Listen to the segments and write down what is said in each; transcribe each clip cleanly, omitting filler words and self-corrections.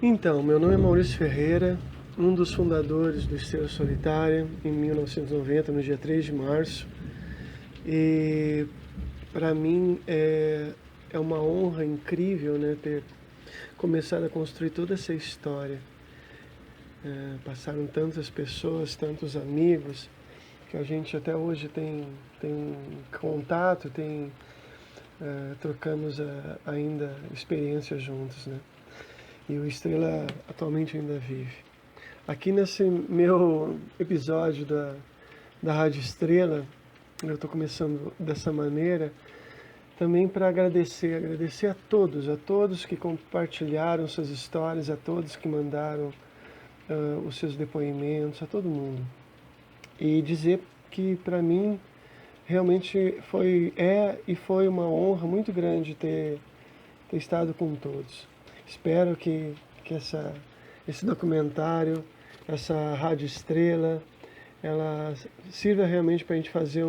Então, meu nome é Maurício Ferreira, um dos fundadores do Estrela Solitária, em 1990, no dia 3 de março. E para mim é uma honra incrível, né, ter começado a construir toda essa história. Passaram tantas pessoas, tantos amigos, que a gente até hoje tem contato, trocamos ainda experiências juntos, né? E o Estrela atualmente ainda vive. Aqui nesse meu episódio da Rádio Estrela, eu estou começando dessa maneira, também para agradecer a todos que compartilharam suas histórias, a todos que mandaram os seus depoimentos, a todo mundo. E dizer que para mim realmente foi uma honra muito grande ter estado com todos. Espero que esse documentário, essa Rádio Estrela, ela sirva realmente para a gente fazer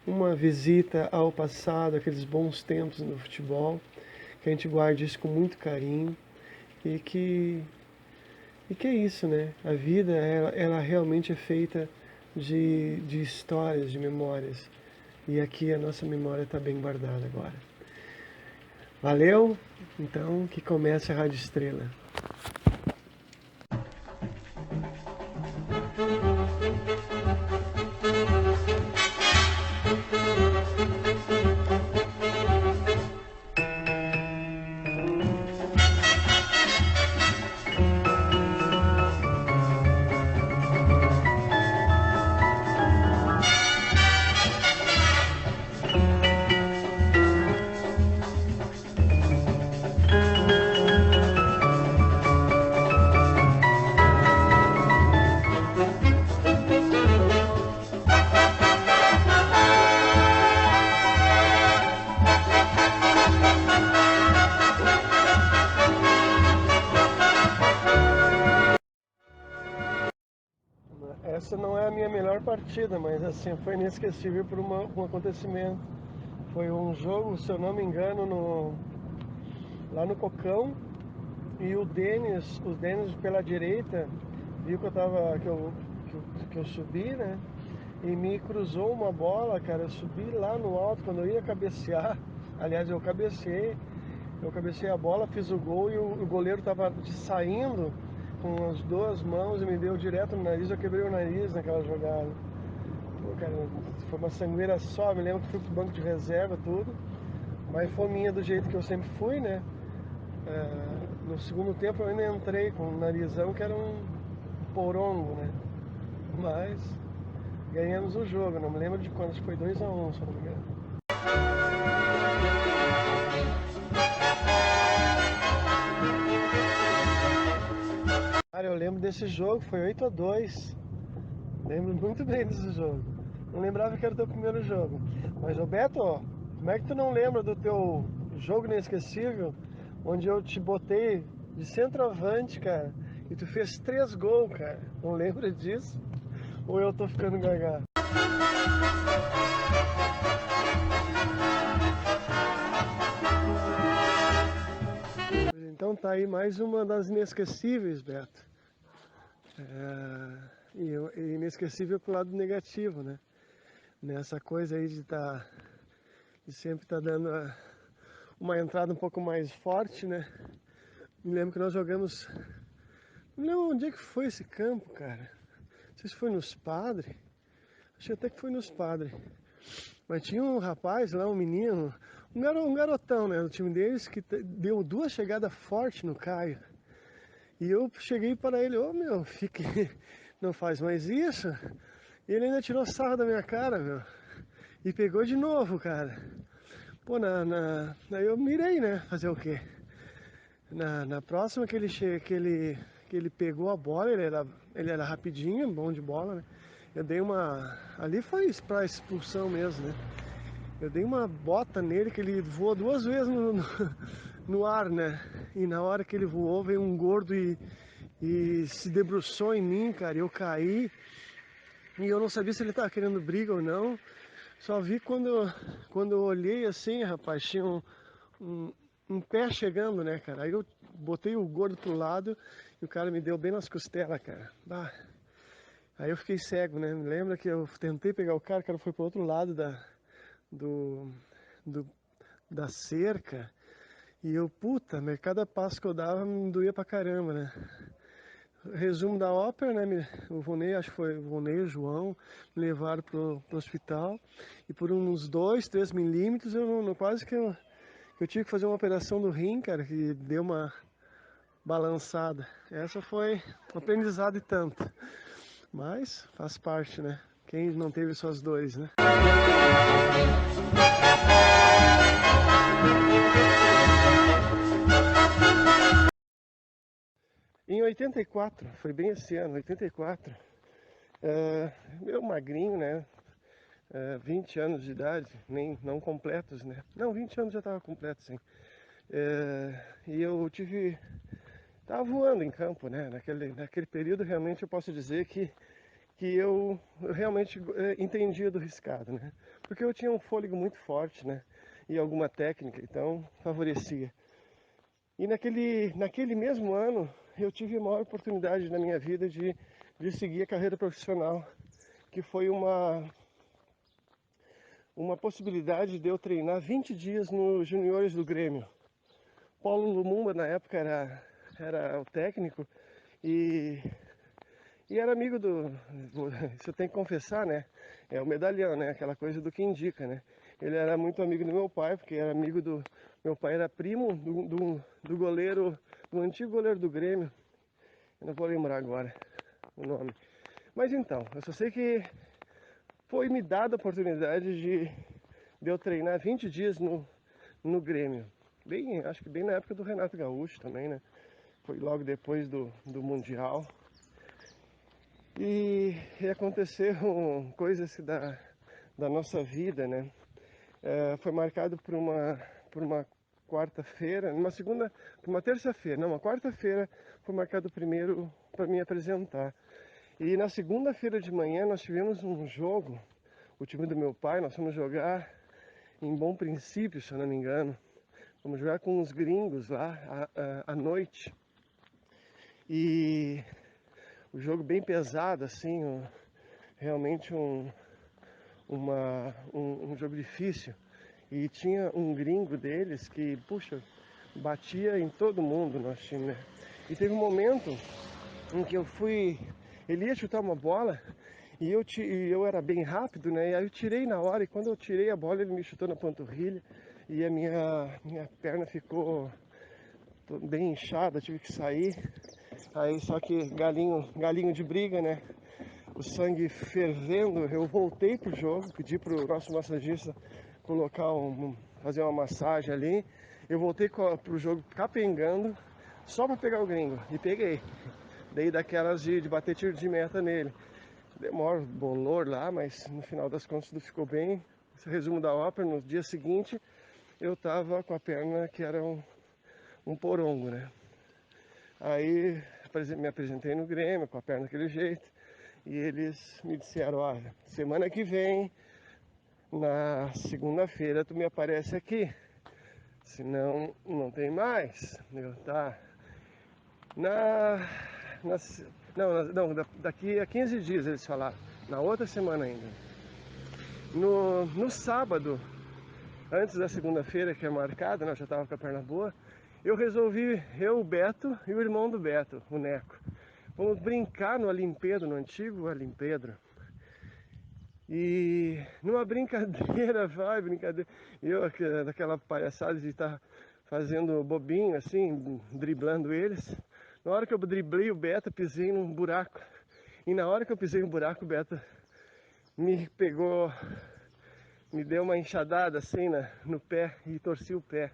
uma visita ao passado, aqueles bons tempos no futebol, que a gente guarde isso com muito carinho e que é isso, né? A vida, ela realmente é feita de histórias, de memórias. E aqui a nossa memória está bem guardada agora. Valeu? Então, que comece a Rádio Estrela. Essa não é a minha melhor partida, mas assim, foi inesquecível por um acontecimento. Foi um jogo, se eu não me engano, lá no Cocão, e o Denis pela direita, viu que eu subi, né? E me cruzou uma bola, cara. Eu subi lá no alto, quando eu ia cabecear, aliás, eu cabecei a bola, fiz o gol e o goleiro estava saindo com as duas mãos e me deu direto no nariz. Eu quebrei o nariz naquela jogada. Pô, cara, foi uma sangueira só. Me lembro que fui pro banco de reserva, tudo. Mas foi minha do jeito que eu sempre fui, né? No segundo tempo eu ainda entrei com um narizão que era um porongo, né? Mas ganhamos o jogo. Não me lembro de quanto, acho que foi 2-1, se eu não me engano. Cara, eu lembro desse jogo, foi 8-2. Lembro muito bem desse jogo. Não lembrava que era o teu primeiro jogo. Mas, Roberto, como é que tu não lembra do teu jogo inesquecível, onde eu te botei de centroavante, cara, e tu fez 3 gols, cara? Não lembra disso? Ou eu tô ficando gaga? Então tá aí mais uma das inesquecíveis, Beto. E inesquecível pro lado negativo, né? Nessa coisa aí de sempre estar dando uma entrada um pouco mais forte, né? Me lembro que nós jogamos. Não lembro onde é que foi esse campo, cara. Não sei se foi nos Padres. Acho até que foi nos Padres. Mas tinha um rapaz lá, um menino, um garotão, né, do time deles, que deu 2 chegadas fortes no Caio. E eu cheguei para ele, meu, fique, não faz mais isso. E ele ainda tirou sarro da minha cara, meu. E pegou de novo, cara. Pô, daí eu mirei, né, fazer o quê? Na próxima que ele pegou a bola, ele era rapidinho, bom de bola, né? Eu dei uma... Ali foi pra expulsão mesmo, né? Eu dei uma bota nele que ele voou 2 vezes no ar, né? E na hora que ele voou, veio um gordo e se debruçou em mim, cara. Eu caí e eu não sabia se ele tava querendo briga ou não. Só vi quando eu olhei assim, rapaz, tinha um pé chegando, né, cara? Aí eu botei o gordo pro lado e o cara me deu bem nas costelas, cara. Bah. Aí eu fiquei cego, né? Me lembra que eu tentei pegar o cara foi pro outro lado do, do- da cerca. E eu, puta, cada passo que eu dava me doía pra caramba, né? Resumo da ópera, né? O Vonei, acho que foi o Vonei e o João, me levaram pro hospital. E por uns 2, 3 milímetros, quase que eu tive que fazer uma operação do rim, cara, que deu uma balançada. Essa foi um aprendizado e tanto. Mas faz parte, né? Quem não teve suas dores, né? Em 84, foi bem esse ano, 84, eu magrinho, né? 20 anos de idade, nem não completos, né? Não, 20 anos já estava completo, sim. E eu tava voando em campo, né? Naquele período, realmente, eu posso dizer que eu realmente entendia do riscado, né? Porque eu tinha um fôlego muito forte, né? E alguma técnica, então favorecia. E naquele mesmo ano, eu tive a maior oportunidade na minha vida de seguir a carreira profissional, que foi uma possibilidade de eu treinar 20 dias nos juniores do Grêmio. Paulo Lumumba, na época, era o técnico e era amigo isso eu tenho que confessar, né? É o medalhão, né? Aquela coisa do que indica, né? Ele era muito amigo do meu pai, porque era amigo do... Meu pai era primo do goleiro, do antigo goleiro do Grêmio. Eu não vou lembrar agora o nome. Mas então, eu só sei que foi me dada a oportunidade de eu treinar 20 dias no Grêmio. Acho que bem na época do Renato Gaúcho também, né? Foi logo depois do Mundial. E aconteceram coisas da nossa vida, né? Foi marcado por uma quarta-feira, por uma terça-feira, não, uma quarta-feira foi marcado primeiro para me apresentar. E na segunda-feira de manhã nós tivemos um jogo, o time do meu pai, nós fomos jogar em Bom Princípio, se eu não me engano. Fomos jogar com uns gringos lá à noite. E o jogo bem pesado, assim, realmente um jogo difícil. E tinha um gringo deles que, puxa, batia em todo mundo no nosso time, né? E teve um momento em que ele ia chutar uma bola e eu era bem rápido, né? E aí eu tirei na hora e quando eu tirei a bola ele me chutou na panturrilha e a minha perna ficou bem inchada, tive que sair. Aí só que galinho de briga, né? O sangue fervendo, eu voltei pro jogo, pedi pro nosso massagista colocar fazer uma massagem ali. Eu voltei pro jogo capengando, só para pegar o gringo, e peguei. Dei daquelas de bater tiro de meta nele. Demora bolor lá, mas no final das contas tudo ficou bem. Esse resumo da ópera, no dia seguinte eu tava com a perna que era um porongo, né? Aí me apresentei no Grêmio com a perna daquele jeito. E eles me disseram, olha, semana que vem, na segunda-feira, tu me aparece aqui. Senão, não tem mais. Tá. Na, na, não, daqui a 15 dias eles falaram. Na outra semana ainda. No sábado, antes da segunda-feira que é marcada, né, eu já estava com a perna boa, eu resolvi, o Beto e o irmão do Beto, o Neco, vamos brincar no Alimpedro, no antigo Alimpedro. E numa brincadeira, brincadeira, daquela palhaçada de estar fazendo bobinho assim, driblando eles. Na hora que eu driblei o Beto, pisei num buraco. E na hora que eu pisei no buraco, o Beto me pegou, me deu uma enxadada assim no pé e torci o pé.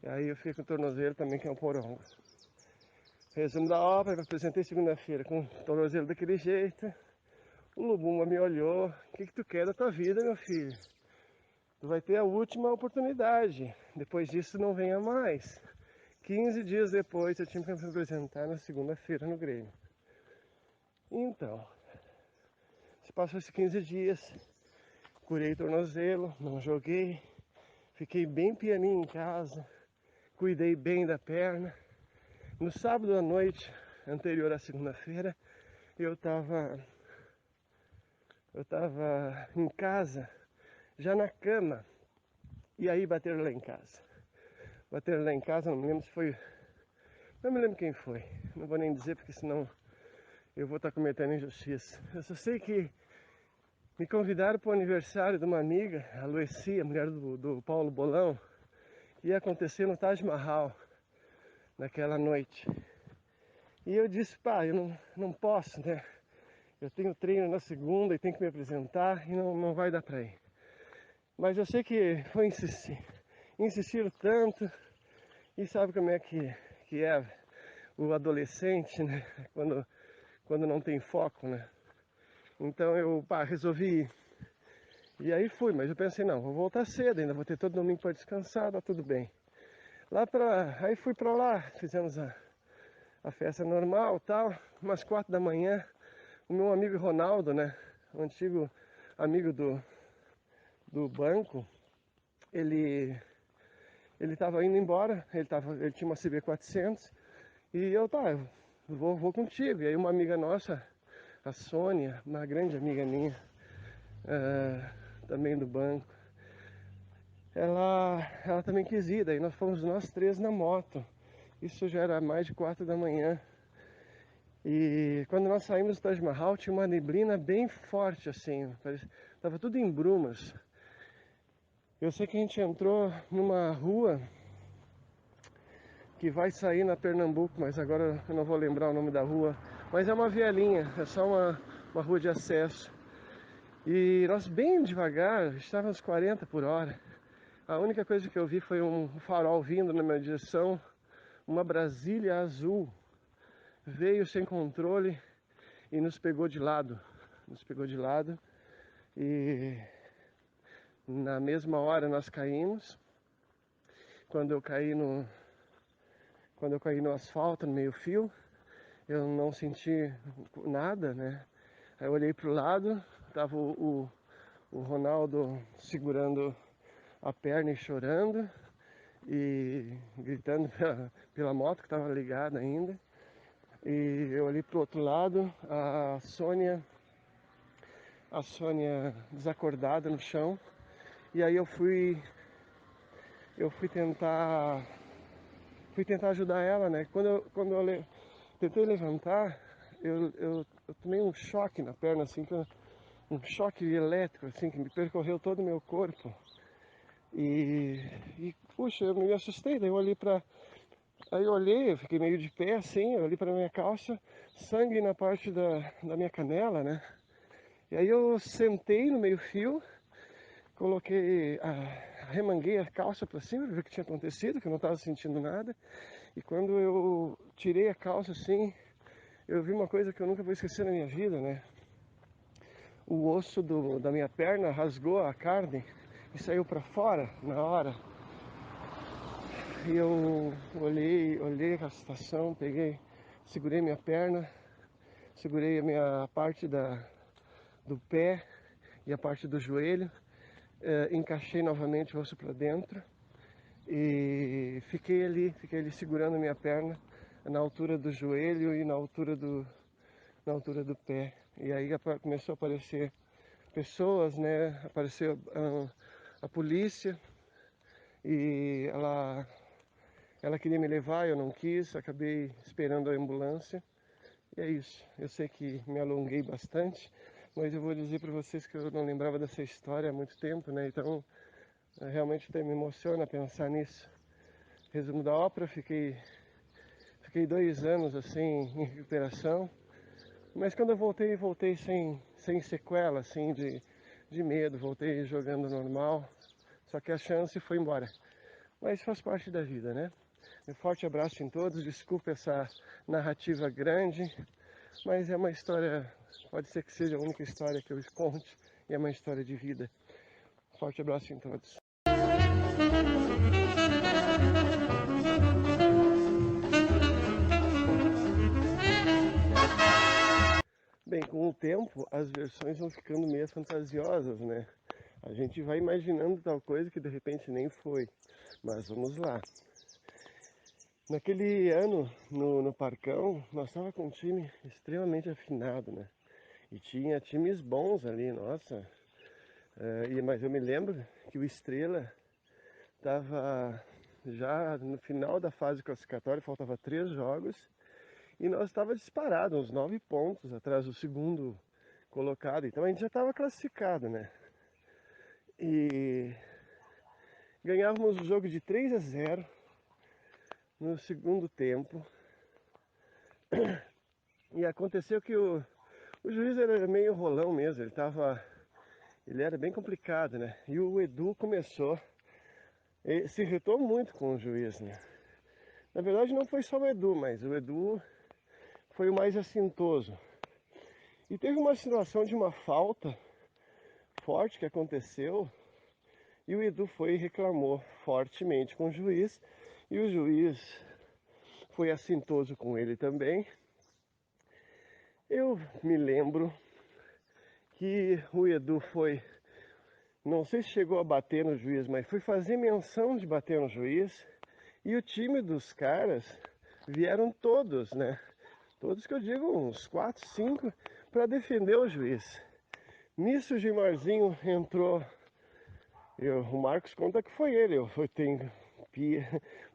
E aí eu fiquei com o tornozelo também, que é um porongo. Resumo da obra, me apresentei segunda-feira com o tornozelo daquele jeito. O Lumumba me olhou, o que tu quer da tua vida, meu filho? Tu vai ter a última oportunidade, depois disso não venha mais. 15 dias depois eu tinha que me apresentar na segunda-feira no Grêmio. Então, se passou esses 15 dias, curei o tornozelo, não joguei, fiquei bem pianinho em casa, cuidei bem da perna No sábado à noite, anterior à segunda-feira, eu tava em casa, já na cama, e aí bateram lá em casa. Bateram lá em casa, não me lembro se foi... Não me lembro quem foi, não vou nem dizer porque senão eu vou estar cometendo injustiça. Eu só sei que me convidaram para o aniversário de uma amiga, a Lueci, a mulher do Paulo Bolão, que ia acontecer no Taj Mahal, naquela noite. E eu disse, pá, eu não posso, né? Eu tenho treino na segunda e tenho que me apresentar e não vai dar pra ir. Mas eu sei que foi insistir. Insistiram tanto e sabe como é que é o adolescente, né? Quando não tem foco, né? Então eu, pá, resolvi ir. E aí fui, mas eu pensei, não, vou voltar cedo, ainda vou ter todo domingo para descansar, tá tudo bem. Aí fui pra lá, fizemos a festa normal, tal, umas 4 da manhã, o meu amigo Ronaldo, né, o antigo amigo do banco, ele tava indo embora, ele tinha uma CB400, e eu, tá, eu vou contigo. E aí uma amiga nossa, a Sônia, uma grande amiga minha, também do banco, ela também quis ir, daí nós fomos nós três na moto. Isso já era mais de 4 da manhã. E quando nós saímos do Taj Mahal, tinha uma neblina bem forte, assim, tava tudo em brumas. Eu sei que a gente entrou numa rua que vai sair na Pernambuco, mas agora eu não vou lembrar o nome da rua. Mas é uma vielinha, é só uma rua de acesso. E nós bem devagar, estávamos 40 por hora. A única coisa que eu vi foi um farol vindo na minha direção, uma Brasília azul. Veio sem controle e nos pegou de lado. Nos pegou de lado e na mesma hora nós caímos. Quando eu caí no asfalto, no meio-fio, eu não senti nada, né? Aí eu olhei pro lado, tava o Ronaldo segurando a perna e chorando e gritando pela moto que estava ligada ainda. E eu olhei pro outro lado, a Sônia desacordada no chão. E aí eu fui tentar ajudar ela, né? Quando eu tentei levantar, eu tomei um choque na perna, assim, um choque elétrico, assim, que me percorreu todo o meu corpo. Puxa, eu me assustei, daí eu olhei Aí eu olhei, eu fiquei meio de pé, assim, eu olhei pra minha calça, sangue na parte da minha canela, né? E aí eu sentei no meio-fio, remanguei a calça pra cima, ver o que tinha acontecido, que eu não tava sentindo nada. E quando eu tirei a calça, assim, eu vi uma coisa que eu nunca vou esquecer na minha vida, né? O osso da minha perna rasgou a carne e saiu pra fora na hora. E eu olhei a situação, segurei minha perna, segurei a minha parte do pé e a parte do joelho, encaixei novamente o osso para dentro e fiquei ali segurando a minha perna na altura do joelho e na altura do pé. E aí começou a aparecer pessoas, né? Apareceu a polícia e ela queria me levar, eu não quis, acabei esperando a ambulância. E é isso. Eu sei que me alonguei bastante, mas eu vou dizer para vocês que eu não lembrava dessa história há muito tempo, né? Então, realmente até me emociona pensar nisso. Resumo da ópera, fiquei 2 anos assim em recuperação, mas quando eu voltei sem sequela, assim, de medo, voltei jogando normal, só que a chance foi embora. Mas faz parte da vida, né? Um forte abraço em todos, desculpa essa narrativa grande, mas é uma história, pode ser que seja a única história que eu conte, e é uma história de vida. Forte abraço em todos. Bem, com o tempo as versões vão ficando meio fantasiosas, né? A gente vai imaginando tal coisa que de repente nem foi. Mas vamos lá. Naquele ano, no Parcão, nós estávamos com um time extremamente afinado, né? E tinha times bons ali, nossa. Mas eu me lembro que o Estrela estava já no final da fase classificatória, faltava 3 jogos, e nós estávamos disparados, uns 9 pontos atrás do segundo colocado. Então a gente já estava classificado, né? E ganhávamos o jogo de 3-0 no segundo tempo. E aconteceu que o juiz era meio rolão mesmo, ele era bem complicado, né? E o Edu começou, ele se irritou muito com o juiz, né? Na verdade não foi só o Edu, mas o Edu foi o mais assintoso. E teve uma situação de uma falta forte que aconteceu, e o Edu foi e reclamou fortemente com o juiz, e o juiz foi assintoso com ele também. Eu me lembro que o Edu foi, não sei se chegou a bater no juiz, mas foi fazer menção de bater no juiz, e o time dos caras vieram todos, né? Todos que eu digo, uns 4, 5, para defender o juiz. Nisso o Gimarzinho entrou, o Marcos conta que foi ele, eu tenho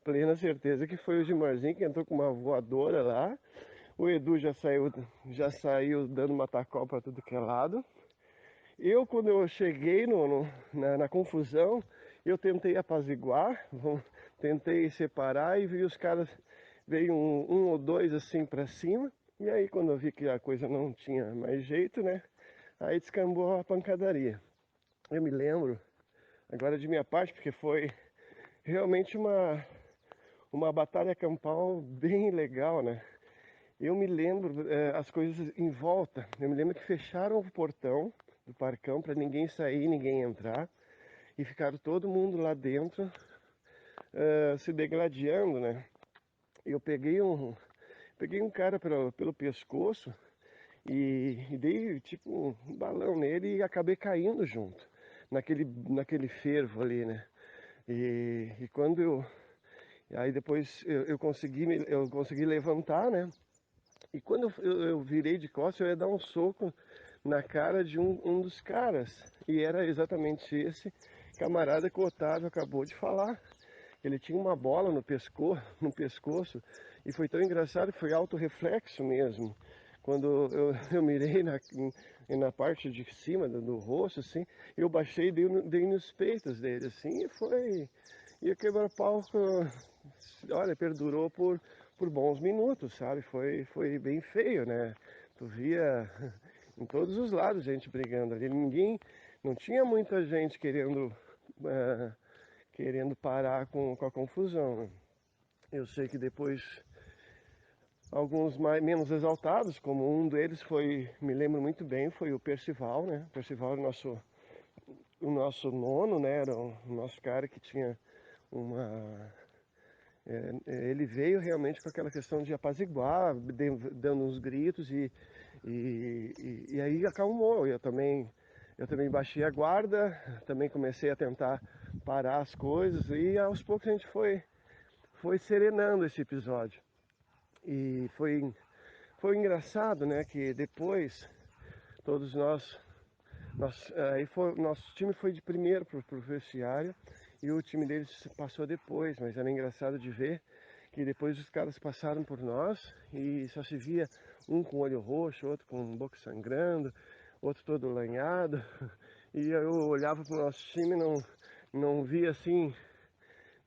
plena certeza que foi o Gimarzinho que entrou com uma voadora lá. O Edu já saiu dando matacol para tudo que é lado. Quando eu cheguei na confusão, eu tentei apaziguar, tentei separar e vi os caras, veio um ou dois assim para cima. E aí quando eu vi que a coisa não tinha mais jeito, né? Aí descambou a pancadaria. Eu me lembro agora de minha parte, porque foi realmente uma batalha campal bem legal, né? Eu me lembro as coisas em volta. Eu me lembro que fecharam o portão do Parcão para ninguém sair, ninguém entrar. E ficaram todo mundo lá dentro se degladiando, né? Eu peguei um cara pelo pescoço e dei tipo um balão nele e acabei caindo junto, naquele fervo ali, né? E quando aí depois eu consegui levantar, né? E quando eu virei de costas, eu ia dar um soco na cara de um dos caras. E era exatamente esse camarada que o Otávio acabou de falar. Ele tinha uma bola no pescoço, e foi tão engraçado que foi autorreflexo mesmo. Quando eu mirei na parte de cima do rosto, assim, eu baixei e dei nos peitos dele, assim, e o quebra-pau, olha, perdurou por bons minutos, sabe? Foi bem feio, né? Tu via em todos os lados gente brigando ali. Não tinha muita gente querendo parar com a confusão, né? Eu sei que depois alguns menos exaltados, como um deles me lembro muito bem, foi o Percival, né? O Percival era o nosso nono, né? Era o nosso cara que tinha uma ele veio realmente com aquela questão de apaziguar, dando uns gritos e aí acalmou. Eu também baixei a guarda, também comecei a tentar parar as coisas e aos poucos a gente foi serenando esse episódio. E foi engraçado, né, que depois todos nosso time foi de primeiro pro vestiário e o time deles passou depois, mas era engraçado de ver que depois os caras passaram por nós e só se via um com o olho roxo, outro com a boca sangrando, outro todo lanhado. E eu olhava pro nosso time e não via assim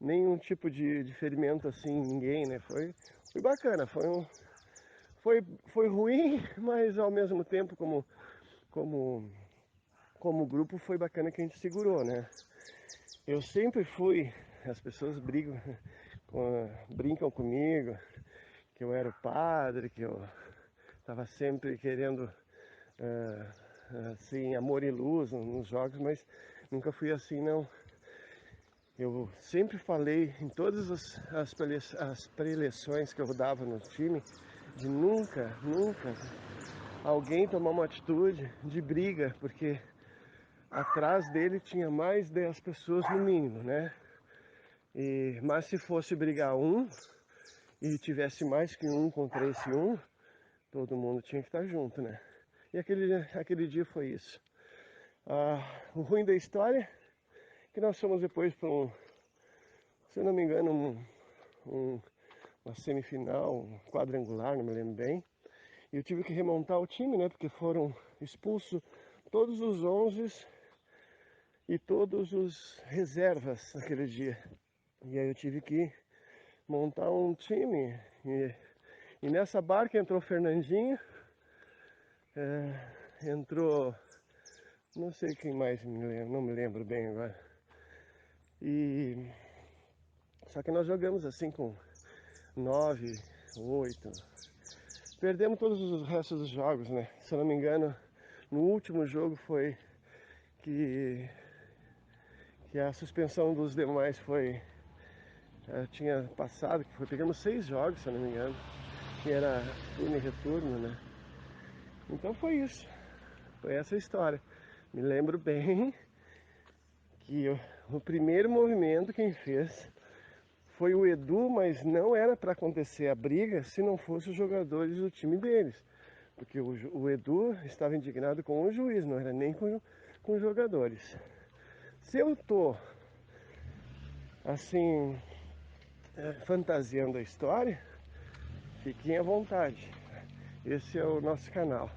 nenhum tipo de ferimento assim em ninguém, né? Foi bacana, foi ruim, mas ao mesmo tempo como como grupo foi bacana que a gente segurou, né? Eu sempre fui, as pessoas brincam comigo, que eu era o padre, que eu estava sempre querendo, assim, amor e luz nos jogos, mas nunca fui assim, não. Eu sempre falei em todas as preleções que eu dava no time, de nunca alguém tomar uma atitude de briga, porque atrás dele tinha mais 10 pessoas no mínimo, né? Mas se fosse brigar um, e tivesse mais que um contra esse um, todo mundo tinha que estar junto, né? E aquele dia foi isso. O ruim da história é que nós fomos depois para se eu não me engano, uma semifinal, um quadrangular, não me lembro bem. E eu tive que remontar o time, né? Porque foram expulsos todos os 11 e todos os reservas naquele dia. E aí eu tive que montar um time. E nessa barca entrou o Fernandinho, entrou, não sei quem mais, não me lembro bem agora. E só que nós jogamos assim com 9, 8. Perdemos todos os restos dos jogos, né? Se eu não me engano, no último jogo foi que a suspensão dos demais foi tinha passado, que foi pegamos 6 jogos, se eu não me engano, que era ida e retorno, né? Então foi isso, foi essa a história. Me lembro bem que o primeiro movimento quem fez foi o Edu, mas não era para acontecer a briga se não fossem os jogadores do time deles. Porque o Edu estava indignado com o juiz, não era nem com os jogadores. Se eu tô assim, fantasiando a história, fiquem à vontade. Esse é o nosso canal.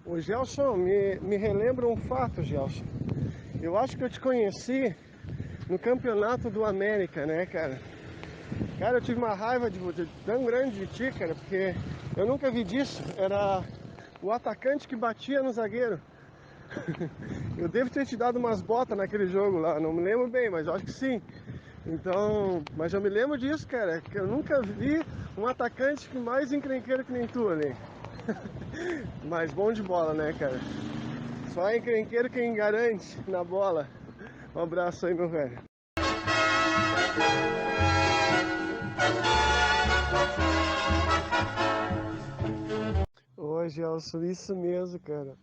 O Gelson, me relembra um fato, Gelson. Eu acho que eu te conheci no Campeonato do América, né, cara? Cara, eu tive uma raiva tão grande de ti, cara, porque eu nunca vi disso. Era o atacante que batia no zagueiro. Eu devo ter te dado umas botas naquele jogo lá, não me lembro bem, mas eu acho que sim. Então, mas eu me lembro disso, cara, que eu nunca vi um atacante que mais encrenqueiro que nem tu ali. Mas bom de bola, né, cara? Só encrenqueiro quem garante na bola. Um abraço aí, meu velho. Ô, Gelson, isso mesmo, cara.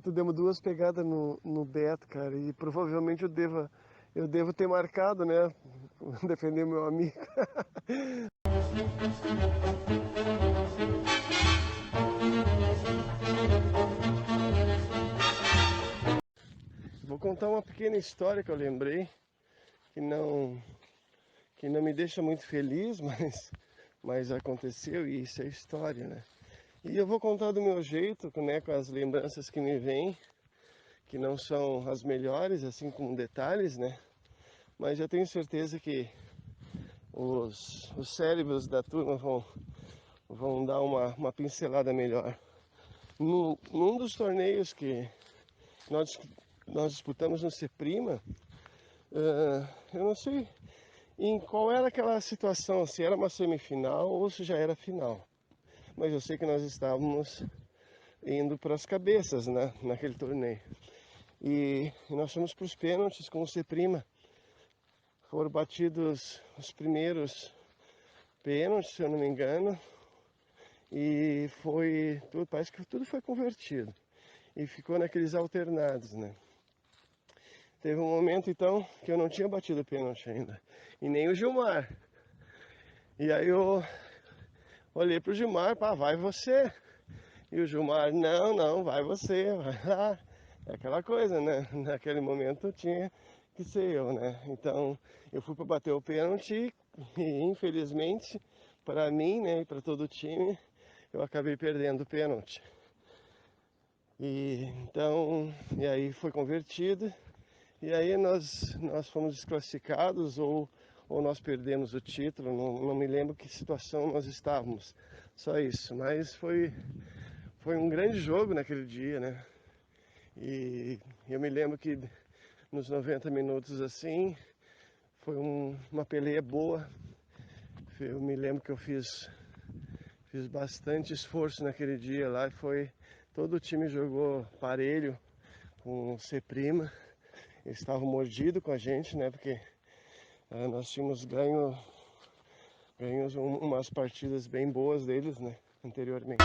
Tu deu 2 pegadas no Beto, cara, e provavelmente eu devo ter marcado, né? Defender meu amigo. Vou contar uma pequena história que eu lembrei, que não me deixa muito feliz, mas aconteceu e isso é história, né? E eu vou contar do meu jeito, né, com as lembranças que me vêm, que não são as melhores, assim com detalhes, né? Mas eu tenho certeza que os cérebros da turma vão dar uma pincelada melhor. Num dos torneios que nós disputamos no Ceprima, eu não sei em qual era aquela situação, se era uma semifinal ou se já era final. Mas eu sei que nós estávamos indo para as cabeças, né, naquele torneio. E nós fomos para os pênaltis com o Ceprima. Foram batidos os primeiros pênaltis, se eu não me engano. E parece que tudo foi convertido. E ficou naqueles alternados, né? Teve um momento então que eu não tinha batido o pênalti ainda. E nem o Gilmar. E aí eu olhei pro Gilmar, pá, vai você. E o Gilmar, não, vai você, vai lá. É aquela coisa, né? Naquele momento tinha que ser eu, né? Então eu fui para bater o pênalti e infelizmente para mim, né, e para todo o time, eu acabei perdendo o pênalti. E aí foi convertido. E aí nós fomos desclassificados ou nós perdemos o título, não me lembro que situação nós estávamos. Só isso, mas foi um grande jogo naquele dia, né? E eu me lembro que nos 90 minutos assim, foi uma peleia boa. Eu me lembro que eu fiz bastante esforço naquele dia lá e todo o time jogou parelho com o Ceprima. Eles estavam mordidos com a gente, né? Porque nós tínhamos ganhos umas partidas bem boas deles, né? anteriormente.